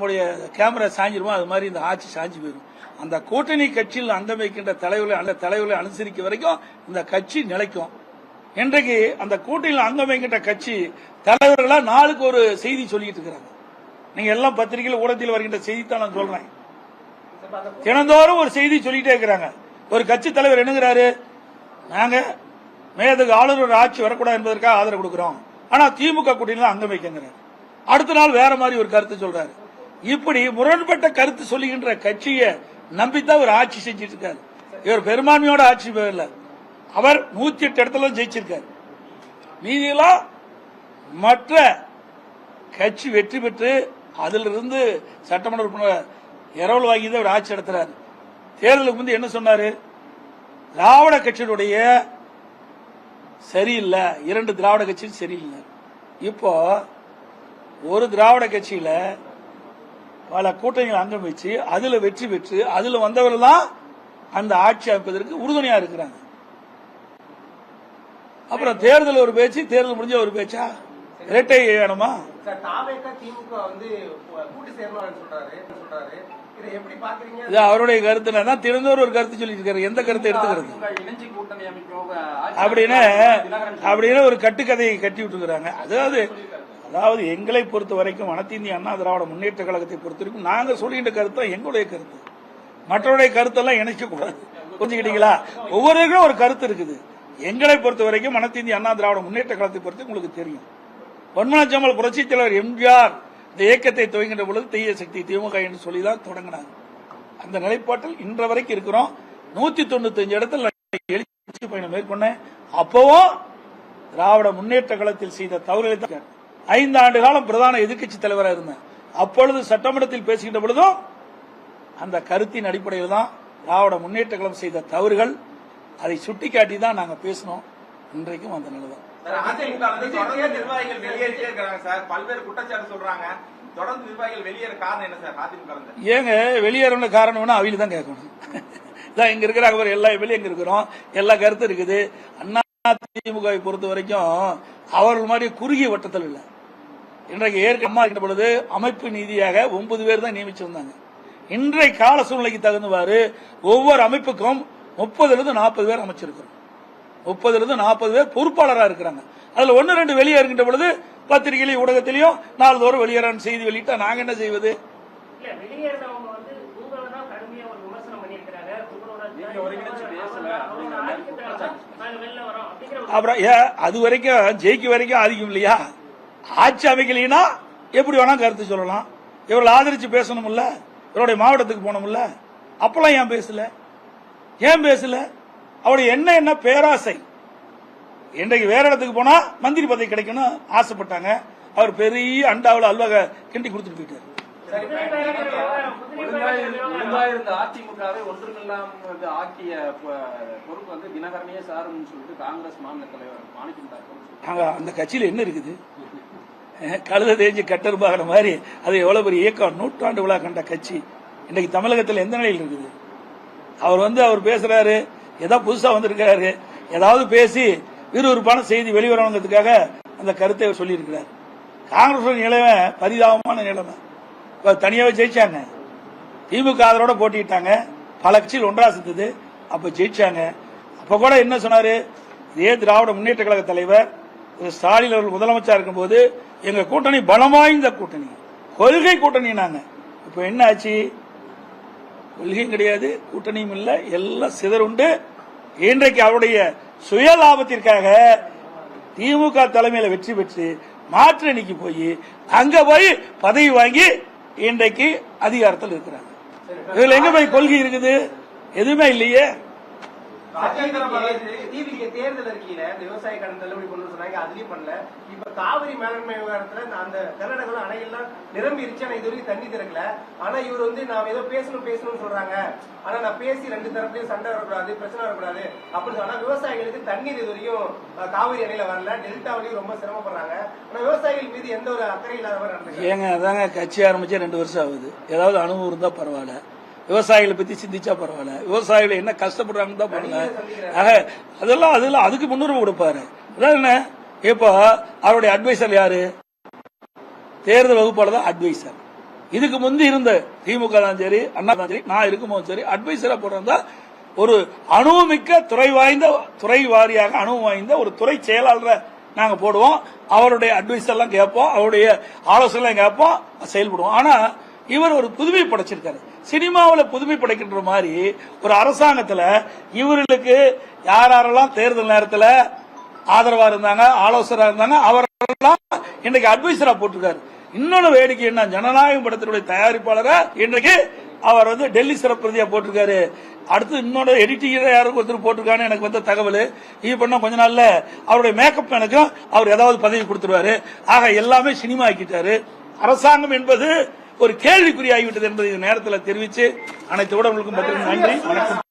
நம்முடைய கேமரா சாஞ்சிருமோ அது மாதிரி இந்த ஆட்சி சாஞ்சி போயிடும். அந்த கூட்டணி கட்சியில் அங்கம் வைக்கின்ற தலைவர்களை அனுசரிக்க வரைக்கும் இந்த கட்சி நிலைக்கும். இன்றைக்கு அந்த கூட்டணியில் அங்கம் வைக்கின்ற கட்சி தலைவர்களா நாளுக்கு ஒரு செய்தி சொல்லிட்டு இருக்கிறாங்க. நீங்க எல்லாம் பத்திரிகையில் ஊடகத்தில் வருகின்ற செய்தித்தான் நான் சொல்றேன். தினந்தோறும் ஒரு செய்தி சொல்லிட்டே இருக்கிறாங்க. ஒரு கட்சி தலைவர் என்னங்கிறாரு, நாங்க மேதகு ஆளுநர் ஆட்சி வரக்கூடாது என்பதற்காக ஆதரவு கொடுக்கிறோம், ஆனா திமுக கூட்டணியில் அங்கம் வைக்கிறார். அடுத்த நாள் வேற மாதிரி ஒரு கருத்து சொல்றாரு. இப்படி முரண்பட்ட கருத்து சொல்லுகின்ற கட்சியை நம்பித்தான் ஒரு ஆட்சி செஞ்சிட்டு இருக்காரு. இவர் பெரும்பான்மையோட ஆட்சி இல்ல, அவர் 108 இடத்துல ஜெயிச்சிருக்காரு. மீதியெல்லாம் மற்ற கட்சி வெற்றி பெற்று அதிலிருந்து சட்டமன்ற உறுப்பினர் இரவல் வாங்கி தான் ஒரு ஆட்சி நடத்துறாரு. தேர்தலுக்கு முந்தைய என்ன சொன்னாரு, திராவிட கட்சியினுடைய சரியில்லை, 2 திராவிட கட்சியும் சரியில்லை. இப்போ ஒரு திராவிட கட்சியில பல கூட்டணிகள் அங்கம் வச்சு அதுல வெற்றி பெற்று அதுல வந்தவர்கள் தான் அந்த ஆட்சி அமைப்பதற்கு உறுதுணையா இருக்கிறாங்க. அப்புறம் தேர்தல் ஒரு பேச்சு, தேர்தல் முடிஞ்ச ஒரு பேச்சா, இரட்டை வேணுமா? அவருடைய கருத்து தான் திறந்தோர் ஒரு கருத்து சொல்லிட்டு இருக்காரு. எந்த கருத்தை எடுத்துக்கிறது அப்படின்னு ஒரு கட்டுக்கதையை கட்டி விட்டுருக்காங்க. அதாவது எங்களை பொறுத்த வரைக்கும் அனைத்து இந்திய அண்ணா திராவிட முன்னேற்ற கழகத்தை பொறுத்த வரைக்கும் நாங்க சொல்கின்ற கருத்து எங்களுடைய கருத்து, மற்றவருடைய கருத்தெல்லாம் இணைக்க கூடாது. புரிஞ்சுக்கிட்டீங்களா? ஒவ்வொருவருக்கும் ஒரு கருத்து இருக்குது. எங்களை பொறுத்த வரைக்கும் அனைத்து இந்திய அண்ணா திராவிட முன்னேற்ற கழகத்தை பொறுத்து உங்களுக்கு தெரியும். பொன்மனச்சம்பல் புரட்சித் தலைவர் எம்ஜிஆர் இந்த இயக்கத்தை துவங்கின்ற பொழுது தீய சக்தி திமுக என்று சொல்லிதான் தொடங்கினாங்க. அந்த நிலைப்பாட்டில் இன்ற வரைக்கும் இருக்கிறோம். 195 இடத்துல எழுச்சி பயணம் மேற்கொண்டேன். அப்பவும் திராவிட முன்னேற்ற கழகத்தில் செய்த தவறுகளை தான் 5 ஆண்டு காலம் பிரதான எதிர்க்கட்சி தலைவராக இருந்தேன். அப்பொழுது சட்டமன்றத்தில் பேசுகின்ற பொழுதும் அந்த கருத்தின் அடிப்படையில் தான் திராவிட முன்னேற்ற கழகம் செய்த தவறுகள் அதை சுட்டிக்காட்டி தான் நாங்க பேசணும். இன்றைக்கும் அந்த நிலைதான். ஏங்க வெளியேற காரணம் அவையில தான் கேட்கணும். இங்க இருக்கிறாங்க எல்லா வெளியே எங்க இருக்கிறோம், எல்லா கருத்து இருக்குது. அண்ணா திமுகவை பொறுத்த வரைக்கும் அவர்கள் மாதிரி குறுகிய வட்டத்தில் இல்லை. இன்றைக்கு ஏற்கனவே இருக்கின்ற பொழுது அமைப்பு நீதியாக 9 பேர் தான் நியமிச்சு வந்தாங்க. இன்றைய கால சூழ்நிலைக்கு தகுந்தவாறு ஒவ்வொரு அமைப்புக்கும் 30 - 40 பேர் அமைச்சிருக்கிறோம். 30 - 40 பேர் பொறுப்பாளராக இருக்கிறாங்க. அதுல 1-2 வெளியே இருக்கின்ற பொழுது பத்திரிகையிலையும் ஊடகத்திலையும் நாள்தோறும் வெளியேறான செய்தி வெளியிட்டா நாங்க என்ன செய்வது? அப்புறம் அது வரைக்கும் ஜெயிக்க வரைக்கும் ஆதிக்கம் இல்லையா? ஆட்சி அமைக்கலைன்னா எப்படி வேணா கருத்து சொல்லலாம். இவர்கள் ஆதரிச்சு பேசணும்ல, இவருடைய மாவட்டத்துக்கு போனோம்ல, அப்பெல்லாம் ஏன் பேசல? அவருடைய என்ன பேராசை. இன்றைக்கு வேற இடத்துக்கு போனா மந்திரி பதவி கிடைக்கணும் ஆசைப்பட்டாங்க. அவர் பெரிய அண்டாவில் அல்வாக கிண்டி கொடுத்துட்டு போயிட்டாரு. அதிமுகவை ஒன்றுமில்லாம் ஆக்கிய பொறுப்பு வந்து தினகரனையே சாரும் சொல்லிட்டு காங்கிரஸ் மாநில தலைவர் மாணிக்கம். அந்த கட்சியில என்ன இருக்குது? கழுத தேஞ்சு கட்டருபாகிற மாதிரி அது எவ்வளவு பெரிய இயக்கம், 100 விழா கண்ட கட்சி இன்னைக்கு தமிழகத்தில் எந்த நிலையில் இருக்குது? அவர் பேசுறாரு, ஏதாவது புதுசா வந்திருக்காரு, ஏதாவது பேசி விறுவிறுப்பான செய்தி வெளிவரணுங்கிறதுக்காக அந்த கருத்தை சொல்லி இருக்கிறார். காங்கிரஸ் நிலைமை பரிதாபமான நிலைமை. தனியாவே ஜெயிச்சாங்க, திமுக ஆதரவோட போட்டிட்டாங்க, பல கட்சிகள் ஒன்றா சேர்ந்தது, அப்ப ஜெயிச்சாங்க. அப்ப கூட என்ன சொன்னாரு, இதே திராவிட முன்னேற்ற கழக தலைவர் ஸ்டாலின் அவர்கள் முதலமைச்சர் இருக்கும் போது எங்க கூட்டணி பலமாய்ந்த கூட்டணி, கொள்கை கூட்டணி. நாங்க இப்ப என்ன ஆச்சு? கொள்கையும் கிடையாது, கூட்டணியும் இல்ல, எல்லாம் சிதறுண்டு. இன்றைக்கு அவருடைய சுய லாபத்திற்காக திமுக தலைமையில வெற்றி பெற்று மாற்று அணிக்கு போய் அங்க போய் பதவி வாங்கி இன்றைக்கு அதிகாரத்தில் இருக்கிறாங்க. இதுல எங்க போய் கொள்கை இருக்குது? எதுவுமே இல்லையே. தேர்தல் அறிக்கையில விவசாய கடன் தள்ளுபடி கொண்டு சொன்னாங்க, அதுலயும் பண்ணல. இப்ப காவிரி மேலாண்மை விவகாரத்துல அந்த கர்நாடகா அணையெல்லாம் நிரம்பிருச்சு, ஆனா இது வரைக்கும் தண்ணி திறக்கல. ஆனா இவர் நான் ஏதோ பேசணும்னு சொல்றாங்க, ஆனா நான் பேசி 2 தரப்புலயும் சண்டை வரக்கூடாது, பிரச்சனை வரக்கூடாது அப்படின்னு சொன்னா விவசாயிகளுக்கு தண்ணீர் இது வரைக்கும் காவிரி அணையில வரல, டெல்டாவிலையும் ரொம்ப சிரமப்படுறாங்க. ஆனா விவசாயிகள் மீது எந்த ஒரு அக்கறை இல்லாதவர். ஏங்க அதாங்க கட்சி ஆரம்பிச்சா 2 வருஷம் ஆகுது. ஏதாவது அனுபவம் இருந்தா பரவாயில்ல, விவசாயிகளை பத்தி சிந்திச்சா பரவாயில்ல. விவசாயிகள் என்ன கஷ்டப்படுறாங்கன்னு தான் பண்ணல. அதெல்லாம் அதுக்கு முன்னுரிமை கொடுப்பாரு. அதாவது இப்போ அவருடைய அட்வைசர் யாரு? தேர்தல் வகுப்பாளர் தான் அட்வைசர். இதுக்கு முந்தி இருந்த திமுக தான் சரி, அண்ணா தான் சரி, நான் இருக்கும்போது சரி, அட்வைசரா போறதா ஒரு அனுபவமிக்க துறை வாரியாக அனுபவம் வாய்ந்த ஒரு துறை செயலாளரை நாங்க போடுவோம். அவருடைய அட்வைஸ் எல்லாம் கேட்போம், அவருடைய ஆலோசனை கேட்போம், செயல்படுவோம். ஆனா இவர் ஒரு புதுமை படைச்சிருக்காரு. சினிமாவில் புதுமை படைக்கின்ற மாதிரி ஒரு அரசாங்கத்தில் இவர்களுக்கு யாரெல்லாம் தேர்தல் நேரத்தில் ஆதரவா இருந்தாங்க, ஆலோசகரா இருந்தாங்க, அவரெல்லாம் இன்றைக்கு அட்வைசரா போட்டிருக்காரு. இன்னொன்னு வேடிக்கை என்ன, ஜனநாயகம் படத்தினுடைய தயாரிப்பாளரை இன்றைக்கு அவர் டெல்லி சிறப்பு பிரதியா போட்டிருக்காரு. அடுத்து இன்னொரு எடிட்டிங் யாருக்கு ஒருத்தர் போட்டிருக்கான்னு எனக்கு வந்த தகவல். இது பண்ண கொஞ்ச நாள்ல அவருடைய மேக்கப் மேனுக்கும் அவர் ஏதாவது பதவி கொடுத்துருவாரு. ஆக எல்லாமே சினிமா ஆக்கிட்டாரு. அரசாங்கம் என்பது ஒரு கேள்விக்குறியாகிவிட்டது என்பதை இந்த நேரத்தில் தெரிவித்து அனைத்து ஊடகங்களுக்கும் நன்றி. வணக்கம்.